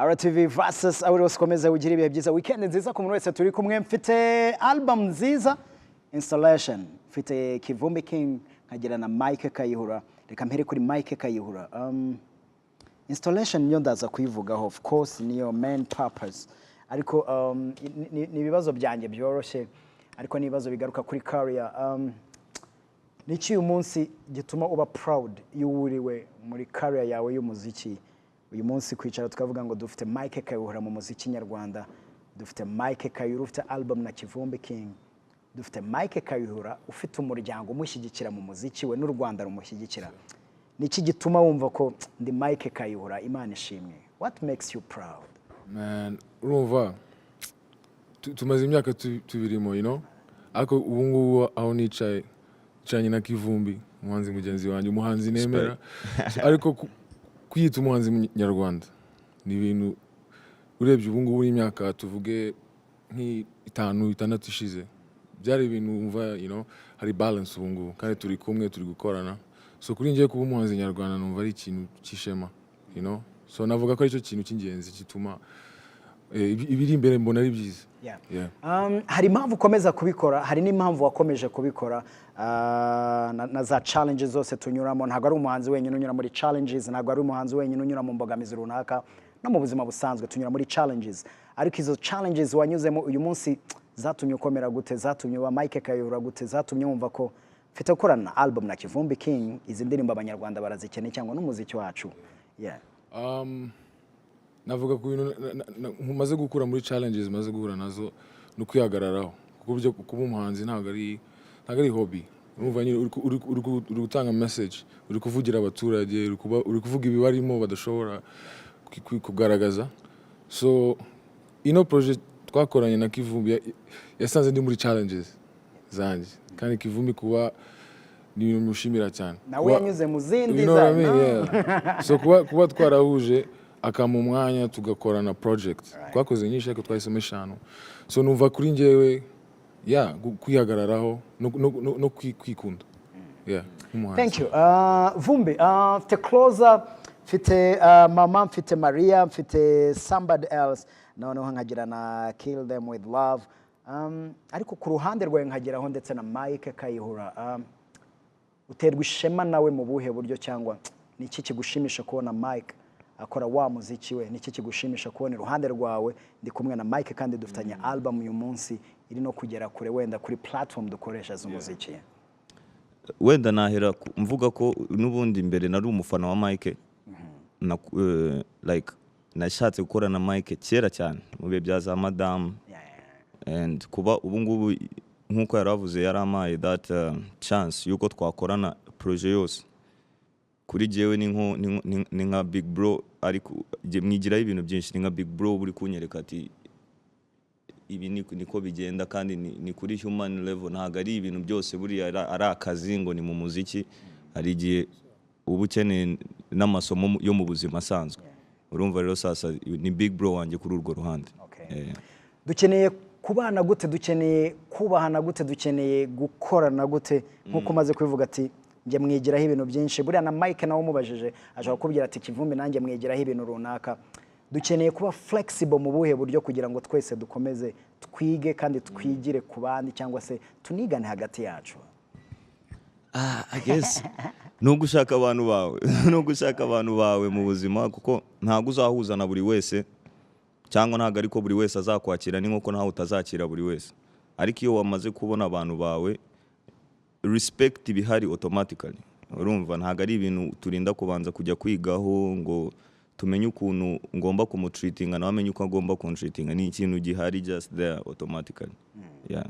RTV versus Awiro sikomeze ugira ibihe byiza weekend nziza ku muntu wese turi kumwe mfite album nziza installation mfite Kivumbi King nkagira na Mike Kayihura reka mpere kuri Mike Kayihura installation niyo ndaza kuyivugaho of course niyo main purpose ariko ni ibibazo byanjye byoroshye ariko nibazo bigaruka kuri career niki uyu munsi gituma uba proud y'uwuriwe muri career yawe y'umuziki uyu munsi kwicara tukavuga ngo dufite Mike Kayihura mu muziki nyarwanda dufite Mike Kayihura ufite album na Kivumbi King dufite Mike Kayihura ufite umuryango umushyigikira mu muziki we n'u Rwanda rumushyigikira niki gituma wumva ko ndi Mike Kayihura Imana ishimwe what makes you proud man urumva tumaze imyaka tubirimo you know ariko ubu ngubu aho nicaye cyanye na Kivumbi umuhanzi mugenzi wanjye umuhanzi nemera ariko kwiyita umuhanzi nyarwanda ni ibintu urebye ubu ngubu imyaka tuvuge nk'itanu itandatu ishize byari ibintu umva you know hari balance ubu ngubu kandi turi kumwe turi gukorana so kuri ngiye kuba umuhanzi nyarwanda numva ari ikintu cyishema you know so navuga ko ari cyo kintu cy'ingenzi gituma ibiri imbere mbona ari byiza hari impamvu ukomeza kubikora hari n'impamvu wakomeje kubikora na za challenges zose tunyuramo ntabwo ari umuhanzi wenyine unyura muri challenges ntabwo ari umuhanzi wenyine unyura mu mbogamizi runaka no mu buzima busanzwe tunyura muri challenges ariko izo challenges wanyuzemo uyu munsi zatumye ukomera gute zatumye uba Mike Kayihura gute zatumye wumva ko mfite gukorana na album na Kivumbi King izi ndirimbo abanyarwanda barazikeneye cyangwa n'umuziki wacu navuga ku bintu maze gukura muri challenges maze guhura nazo no kwihagararaho kuko byo kuba umuhanzi ntabwo ari hobby urumva nyine uri gutanga message uri kuvugira abaturage uri kuvuga ibibarimo badashobora kugaragaza so ino project twakoranye na Kivumbi yasanze ndi muri challenges zanjye kandi Kivumbi kuba ni ibintu mushimira cyane nawe yanyuze mu zindi za so kuba twarahuje akama umwanya tugakorana project twakoze nyinshi ariko twahisemo 5 so numva kuri njyewe kwihagararaho no kwikunda thank you Vumbi mfite Closer mfite Mama mfite Maria mfite Somebody Else noneho nkagira na Kill Them With Love ariko ku ruhande rwawe nkageraho ndetse na Mike Kayihura uterwa ishema nawe mu buhe buryo cyangwa niki kigushimisha kubona Mike akora wa muziki we niki kigushimisha kubona iruhande rwawe ndi kumwe na Mike kandi dufitanye album uyu munsi iri no kugera kure wenda kuri platform dukoresha z'umuziki wenda nahera mvuga ko nubundi mbere nari umufana wa Mike like nashatse gukorana na Mike kera cyane mu bihe bya za Madame and kuba ubu ngubu nkuko yaravuze yaramaye that chance yuko twakorana projet yose kuri jewe ni nka big bro ariko mwigira ibintu byinshi ni nka big bro buri kunyereka ati ibi niko bigenda kandi ni kuri human level ntago ari ibintu byose buri ari akazi ngo ni mu muziki ari gihe ubukeneye n'amasomo yo mu buzima asanzwe urumva rero sasa ni big bro wanje kuri urwo ruhande dukeneye kubana gute dukeneye kubahana gute dukeneye gukorana gute nkuko maze kubivuga ati nje mwigiraho ibintu byinshi buriya na Mike nawe umubajije aje kukubwira ati Kivumbi nanjye mwigiraho ibintu runaka dukeneye kuba flexible mu buhe buryo kugira ngo twese dukomeze twige kandi twigire ku bandi cyangwa se tunigane hagati yacu I guess no gushaka abantu bawe mu buzima kuko ntago uzahuza na buri wese cyangwa ntago ariko buri wese azakwakira ni nkuko ntaho utazakira buri wese ariko iyo wamaze kubona abantu bawe respect bihari automatically urumva ntago ari ibintu turinda kubanza kujya kwigaho ngo tumenye ukuntu ngomba kumutreatinga nawe amenye uko agomba kuntreatinga ni ikintu gihari just there automatically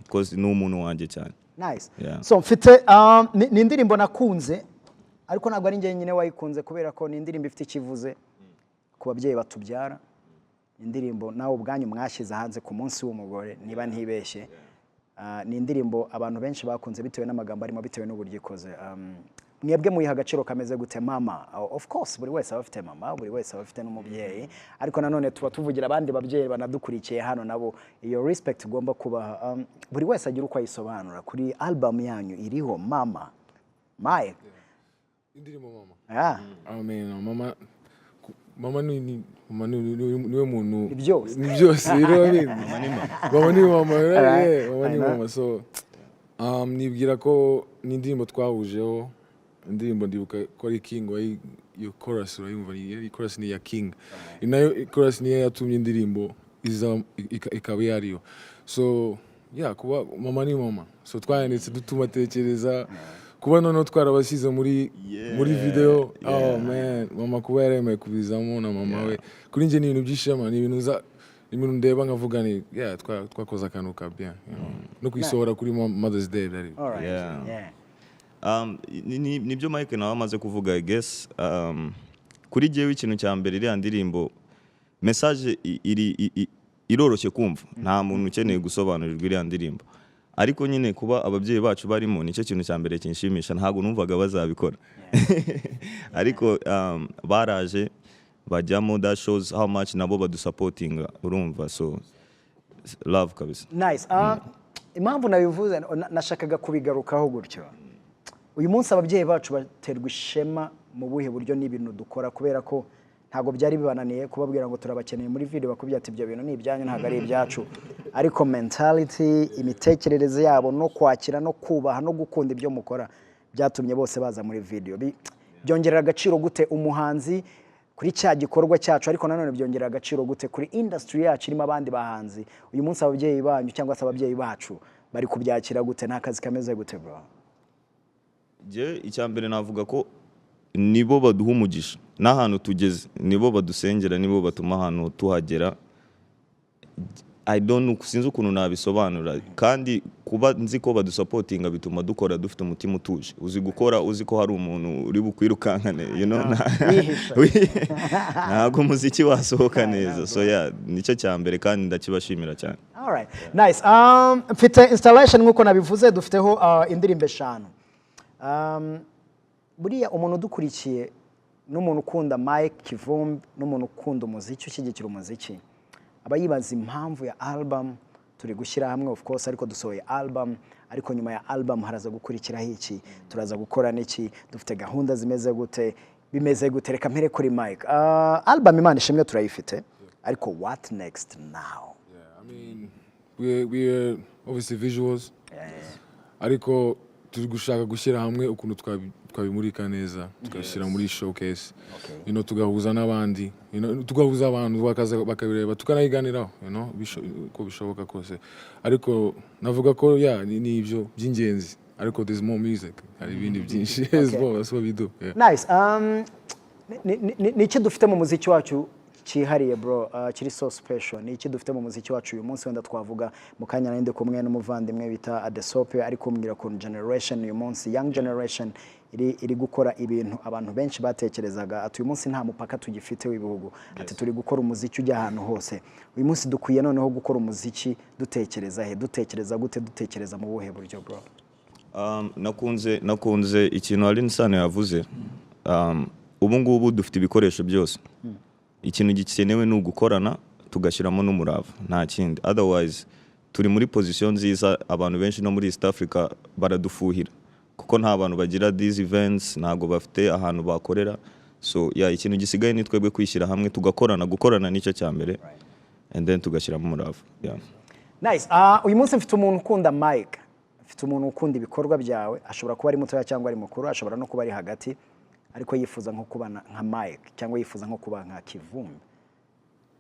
because ni umuntu wanje cyane nice so mfite ni indirimbo nakunze ariko ntabwo ari njye nyine wayikunze kubera ko ni indirimbo ifite ikivuze ku babyeyi batubyara indirimbo nawe ubwanyu mwashyize hanze ku munsi w'umugore niba ntibeshye ni indirimbo abantu benshi bakunze bitewe n'amagambo arimo bitewe n'uburyo ikoze mwebwe muyiha agaciro kameze gute mama of course buri wese aba afite mama buri wese aba afite n'umubyeyi ariko nanone tuba tuvugira abandi babyeyi banadukurikiye hano nabo iyo respect ugomba kubaha buri wese agira uko ayisobanura kuri album yanyu iriho mama Mike indirimbo mama mama mama niwe muntu Ni byose. ni byose you know what I mean? Mama ni mama Alright. yeah, mama ni I know. mama so nibwira ko n'indirimbo twahujeho indirimbo ndibuka ko ari King wa iyo chorus urayumva iyi chorus ni ya King inayo chorus niyo yatumye indirimbo iza ikaba yariyo so yeah kuba mama ni mama so twayanditse dutuma tekereza kuba noneho twarabashyize muri video oh man mama kuba yaremeye kubizamo na mama we kuri njye ni ibintu byishema ni ibintu ndeba nkavuga ni yeah twakoze akantu ka bien you know no kwisohora kuri Mother's Day dari nibyo Mike nawe amaze kuvuga I guess kuri jewe ikintu cya mbere iriya ndirimbo message iroroshye kumva nta muntu ukeneye gusobanurirwa iriya ndirimbo ariko nyine kuba ababyeyi bacu barimo nicyo kintu cya mbere kinshimisha ntabwo numvaga bazabikora ariko baraje bajyamo that shows how much nabo badusupporting urumva so love kabisa nice impamvu nabivuze nashakaga kubigarukaho gutyo uyu munsi ababyeyi bacu baterwa ishema mu buhe buryo n'ibintu dukora kubera ko ntago byari bibananiye kubabwira ngo turabakeneye muri video bakubye ati ibyo bintu ni ibyanyu ntago ari ibyacu ariko mentality imitekerereze yabo no kwakira no kubaha no gukunda ibyo mukora byatumye bose baza muri video byongerera agaciro gute umuhanzi kuri cya gikorwa cyacu ariko nanone byongerera agaciro gute kuri industry yacu irimo abandi bahanzi uyu munsi ababyeyi banyu cyangwa se ababyeyi bacu bari kubyakira gute nta kazi kameze gute bro je icyambere navuga ko nibo baduha umugisha n'ahantu tugeze nibo badusengera nibo batuma ahantu tuhagera I don't know sinzi ukuntu nabisobanura kandi kuba nzi ko badusupportinga bituma dukora dufite umutima utuje uzi gukora uzi ko hari umuntu uri bukwirukankane you know ntabwo muziki wasohoka neza so yeah nicyo cyambere kandi ndakibashimira cyane all right nice mfite installation nkuko nabivuze dufiteho indirimbo 5 buriya umuntu udukurikiye n'umuntu ukunda Mike Kivumbi n'umuntu ukunda umuziki ushyigikira umuziki aba yibaza impamvu ya album turi gushyira hamwe of course ariko dusohoye album ariko nyuma ya album haraza gukurikiraho iki turaza gukora n'iki dufite gahunda bimeze gute reka mpere kuri Mike album Imana ishimwe turayifite ariko what next now I mean we are obviously visuals ariko turi gushaka gushyira hamwe ukuntu twabimurika neza tugashyira muri showcase you know tugahuza n'abandi you know tugahuza abantu bakaza bakabireba tukanayiganiraho you know ko bishoboka kose ariko navuga ko ni ibyo by'ingenzi ariko there's more music hari ibindi byinshi as well that's what we do nice ni iki dufite mu muziki wacu cyihariye bro kiri so special ni iki dufite mu muziki wacu uyu munsi wenda twavuga mu kanya ninde kumwe n'umuvandimwe bita Adesope ariko umbwira ko generation uyu munsi young generation iri gukora ibintu abantu benshi batekerezaga ati uyu munsi nta mupaka tugifite w'ibihugu ati turi gukora umuziki ujya ahantu hose uyu munsi dukwiye noneho gukora umuziki dutekereza gute dutekereza mu buhe buryo bro nakunze ikintu Alinsano yavuze ubu ngubu dufite ibikoresho byose ikintu gikenewe ni ugukorana tugashyiramo n'umurava nta kindi otherwise turi muri position nziza abantu benshi no muri East Africa baradufuhira kuko nta bantu bagira these events ntago bafite ahantu bakorera so ikintu gisigaye ni twebwe kwishyira hamwe gukorana nicyo cyambere and then tugashyiramo umurava nice uyu munsi mfite umuntu ukunda Mike mfite umuntu ukunda ibikorwa byawe ashobora kuba ari mutoya cyangwa ari mukuru ashobora no kuba ari hagati ariko yifuza nko kuba nka Mike cyangwa yifuza nko kuba nka Kivumbi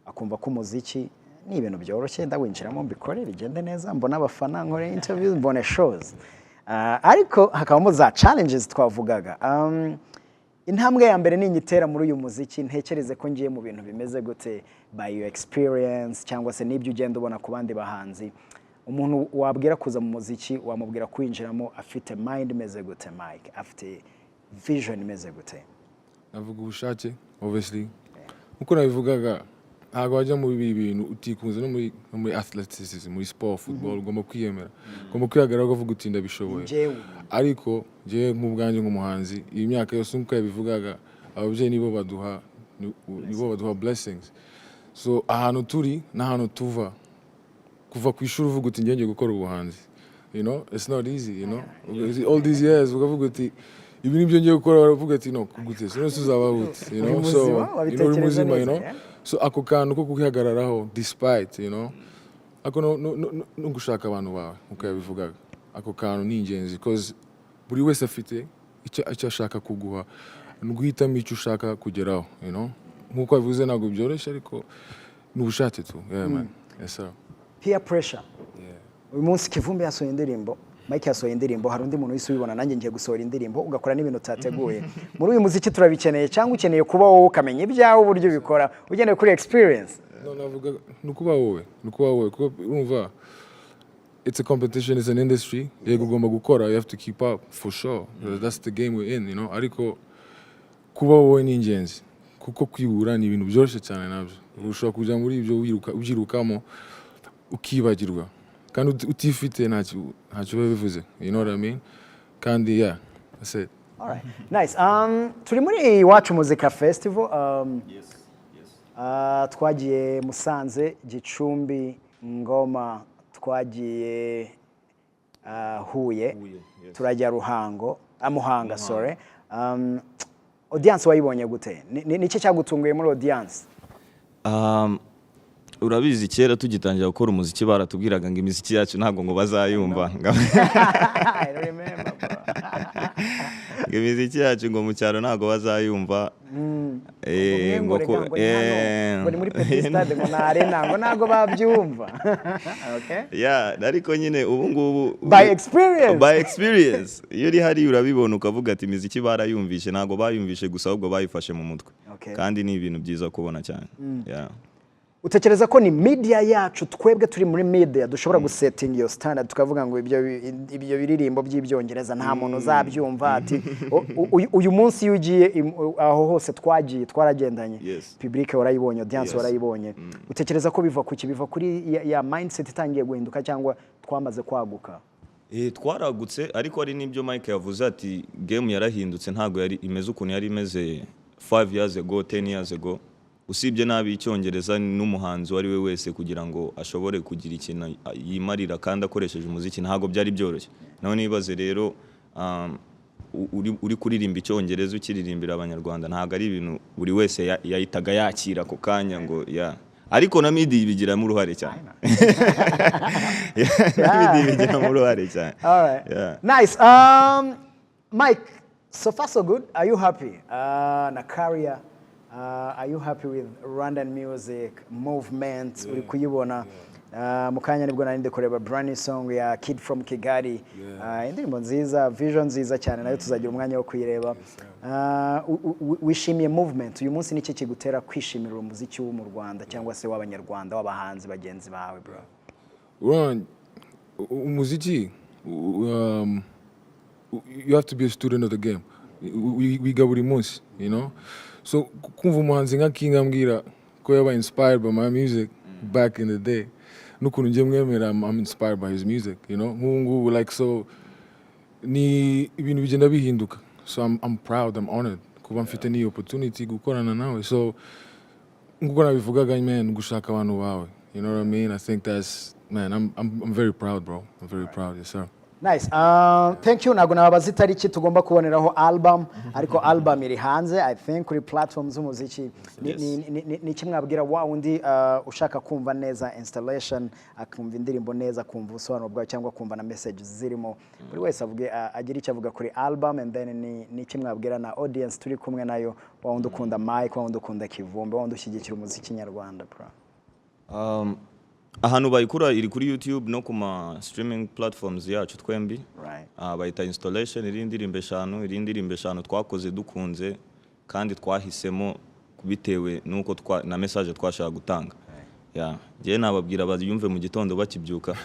akumva ko umuziki ni ibintu byoroshye ndawinjiramo mbikore bigende neza mbona abafana nkore interviews mbone shows ariko hakabamo za challenges twavugaga intambwe ya mbere ninyitera muri uyu muziki ntekereze ko ngiye mu bintu bimeze gute by your experience cyangwa se nibyo ugenda ubona ku bandi bahanzi umuntu wabwira kuza mu muziki wamubwira kwinjiramo afite mind imeze gute Mike afite vision imeze gute navuga ubushake obviously uko nabivugaga ntabwo wajya mu bintu utikunze no muri athleticism muri sport football ugomba kwiyemera ugomba kwihagarara ukavuga uti ndabishoboye ariko je nk'ubwanjye nk'umuhanzi iyi myaka yose nk'uko yabivugaga ababyeyi nibo baduha blessings so ahantu turi n'ahantu tuva kuva ku ishuri uvuga uti ngiye gukora ubuhanzi you know it's not easy you know all these years ukavuga uti ibi nibyo ngiye gukora baravuga ati no kugute so uzaba hute you know so uri muzima you know so ako kantu ko kukihagararaho despite you know ako no gushaka abantu bawe uko yabivugaga ako kantu ni ingenzi because buri wese afite icyo ashaka kuguha guhitamo icyo ushaka kugeraho you know nkuko bivuze ntabwo byoroshye ariko n'ubushake tu yeah man yes sir peer pressure uyu munsi Kivumbi yasohoye indirimbo Mike yasohoye indirimbo hari undi muntu wese ubibona nanjye ngiye gusohora indirimbo ugakora n'ibintu utateguye muri uyu muziki turabikeneye cyangwa ukeneye kuba wowe ukamenya ibyawe uburyo bikora ugeneye kuri experience no navuga nukuba wowe kuko urumva it's a competition, it's an industry yego ugomba gukora you have to keep up for sure that's the game we're in you know ariko kuba wowe ni ingenzi kuko kwibura ni ibintu byoroshye cyane nabyo ushobora kujya muri ibyo ubyirukamo ukibagirwa kandi utifite ntacyo bivuze you know what I mean kandi yeah that's it. All right nice turi muri Iwacu Muzika Festival twagiye Musanze Gicumbi Ngoma twagiye Huye turajya Ruhango Muhanga sorry audience wayibonye gute niki cyagutunguye muri audience urabizi kera tugitangira gukora umuziki baratubwiraga ngo imiziki yacu ntabwo ngo bazayumva I remember ngo imiziki yacu ngo mu cyaro ntabwo bazayumva ngo ni muri Petit Stade ngo na arena ngo ntabwo babyumva okay yeah ariko nyine ubu ngubu by experience iyo uri hari urabibona ukavuga ati imiziki barayumvishe ntabwo bayumvishe gusa ahubwo bayifashe mu mutwe kandi ni ibintu byiza kubona cyane yeah utekereza ko ni media yacu twebwe turi muri media dushobora gusetting iyo standard tukavuga ngo ibyo biririmbo by'ibyongereza nta muntu uzabyumva ati uyu munsi yugiye aho hose twagiye twaragendanye public warayibonye audience warayibonye utekereza ko biva kuri ya mindset itangiye guhinduka cyangwa twamaze kwaguka twaragutse ariko ari nibyo Mike yavuze ati game yarahindutse ntago yari imeze ukuntu yari imeze 5 years ago 10 years ago usibye nabi icyongereza n'umuhanzi wari we wese kugira ngo ashobore kugira ikintu yimarira kandi akoresheje umuziki ntago byari byoroshye naho nibaze rero uri kuririmba icyongereza ukiririmbira abanyarwanda ntago ari ibintu buri wese yahitaga yakira ako kanya ngo ya ariko na midi bigiramo uruhare cyane midi bigiramo uruhare cyane all right nice Mike so far so good are you happy na career are you happy with Rwandan music movement uri kuyibona mukanya nibwo narinde kureba brand new song ya Kid from Kigali indirimbo nziza vision nziza cyane nayo tuzagira umwanya wo kuyireba wishimiye movement uyu munsi niki kigutera kwishimira umuziki wo mu Rwanda cyangwa se w'abanyarwanda w'abahanzi bagenzi bawe bro umuziki you have to be a student of the game wiga buri munsi you know so kumva umuhanzi nka King ambwira ko yaba inspired by my music back in the day nukuntu ngiye mwemera I'm inspired by his music you know ngubu like so ni ibintu bigenda bihinduka so I'm proud I'm honored kuba mfite ni opportunity gukorana nawe so nguko nabivugaga man gushaka abantu bawe you know what I mean I think that's man I'm very proud bro I'm very proud yes sir. Nice. Thank you. Nago nababaza itariki tugomba kuboneraho album ariko album iri hanze I think kuri platforms z'umuziki ni kimwabwira wa undi ushaka kumva neza installation akumva indirimbo neza kumva ubusobanuro bwayo cyangwa kumva na messages zirimo buri wese avuge agira icyo avuga kuri album and then ni kimwabwira na audience turi kumwe nayo wa undi ukunda Mike wa undi ukunda Kivumbi wa undi ushyigikira umuziki nyarwanda bro. ahantu bayikura iri kuri YouTube no kuma streaming platforms yacu twembi bayita installation iri indirimbo 5 twakoze dukunze kandi twahisemo kubitewe nuko na message twashaka gutanga je nababwira baziyumve mu gitondo bakibyuka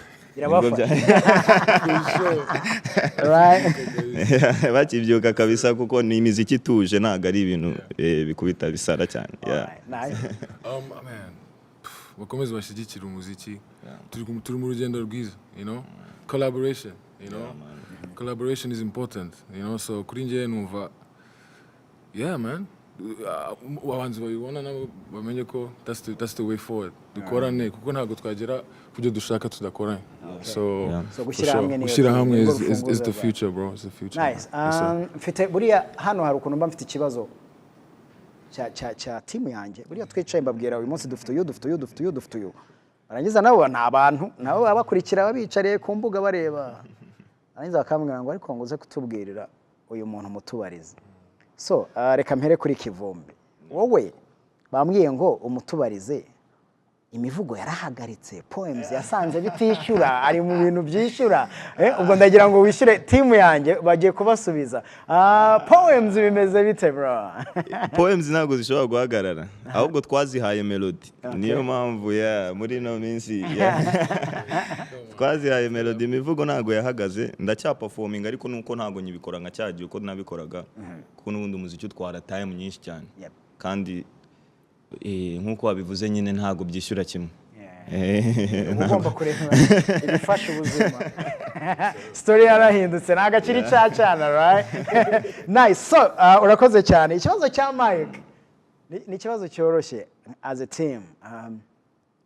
bakibyuka kabisa kuko ni imiziki tuje ntago ari ibintu bikubita bisara cyane bakomeze bashyigikira umuziki turi mu rugendo rwiza you know collaboration you know collaboration is important you know so kuri njye numva yeah man abahanzi babibona nabo bamenye ko that's the way forward dukorane kuko ntabwo twagera kubyo dushaka tudakoranye so gushyira hamwe is the future bro, is the future. Nice. Mfite buriya hano hari ukuntu mba mfite ikibazo cha timu yanjye buriya twicaye mbabwira uyu munsi dufite uyu barangiza nabo ni abantu nabo baba bakurikira babicariye ku mbuga bareba barangiza bakambwira ngo ariko ngo uze kutubwirira uyu muntu mutubarize. So reka mpere kuri Kivumbi, wowe bambwiye ngo umutubarize imivugo yarahagaritse, poems yasanze bitishyura, ari mu bintu byishyura, ubwo ndagira ngo wishyure timu yanjye bagiye kubasubiza. Poems bimeze bite bro? Poems ntabwo zishobora guhagarara, ahubwo twazihaye melody, niyo mpamvu muri no minsi twazihaye melody. Imivugo ntabwo yahagaze, ndacyaperforming ariko nuko ntabwo nyibikora nka cyagiye uko nabikoraga, kuko n'ubundi umuziki utwara time nyinshi cyane, kandi nkuko wabivuze nyine ntago byishyura kimwe. Ugomba kureba ibifasha ubuzima. Story yarahindutse ntago akiri cyacana, right? Nice. So urakoze cyane. Ikibazo cya Mike ni ikibazo cyoroshye as a team.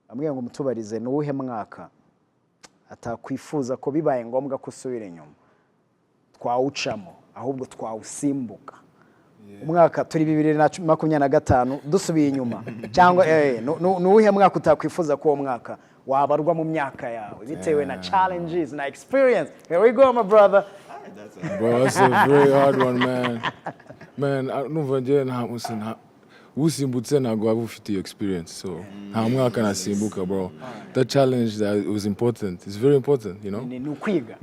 Amwe ngo mutubarize n'uwuhe mwaka atakwifuza ko bibaye ngombwa kusubira inyuma twawucamo ahubwo twawusimbuka. Umwaka turi 2025 dusubiye inyuma cyangwa nuwuhe mwaka utakwifuza ko uwo mwaka wabarwa mu myaka yawe bitewe na challenges na experience? Here we go my brother. Bro, that's a very hard one, man. Numva nje nta usimbutse ntabwo waba ufite iyo experience, so nta mwaka nasimbuka bro. That challenge that was important, it's very important, you know. Ni ukwiga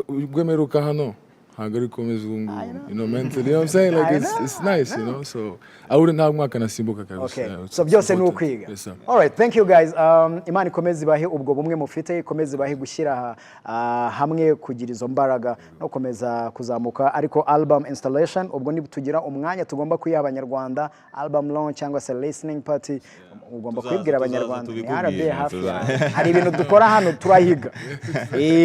ubwemeruka hano hagari komeza ungu, you know, mentally, you know what I'm saying? Like it's nice, you know. So I wouldn't have mwaka nasimbuka kabisa. Okay. So byose ni ukwiga. Yes sir. All right, thank you guys. Imana ikomeze bahe ubwo bumwe mufite, ikomeze bahe gushyira hamwe kugira izo mbaraga no komeza kuzamuka. Ariko album installation ubwo ni tugira umwanya tugomba kuyiha abanyarwanda, album launch cyangwa se listening party, ugomba kwibwira abanyarwanda yarabe hafi. Hari ibintu dukora hano turahiga.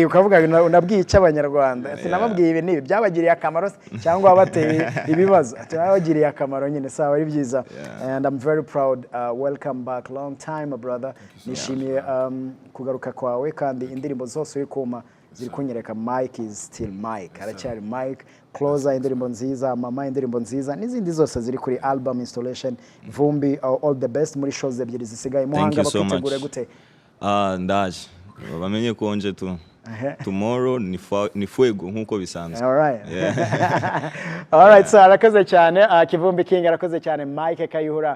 Ukavuga unabwiye icyo abanyarwanda ati nababwiye ibi ni byabagiriye akamaro cyangwa bateye ibibazo byabagiriye akamaro nyine sawa ari byiza. And I'm very proud. Welcome back, long time my brother. Nishimiye kugaruka kwawe kandi indirimbo zose uri kuma ziri kunyereka Mike is still Mike, aracyari Mike. Closer indirimbo nziza, Mama indirimbo nziza, n'izindi zose ziri kuri album installation. Vumbi all the best muri shows ebyiri zisigaye. Muhanga bakitegura gute? Ndaje bamenye konje tu tomorrow ni fuego nkuko bisanzwe. All right. All right, so arakoze cyane Kivumbi King, arakoze cyane Mike Kayihura.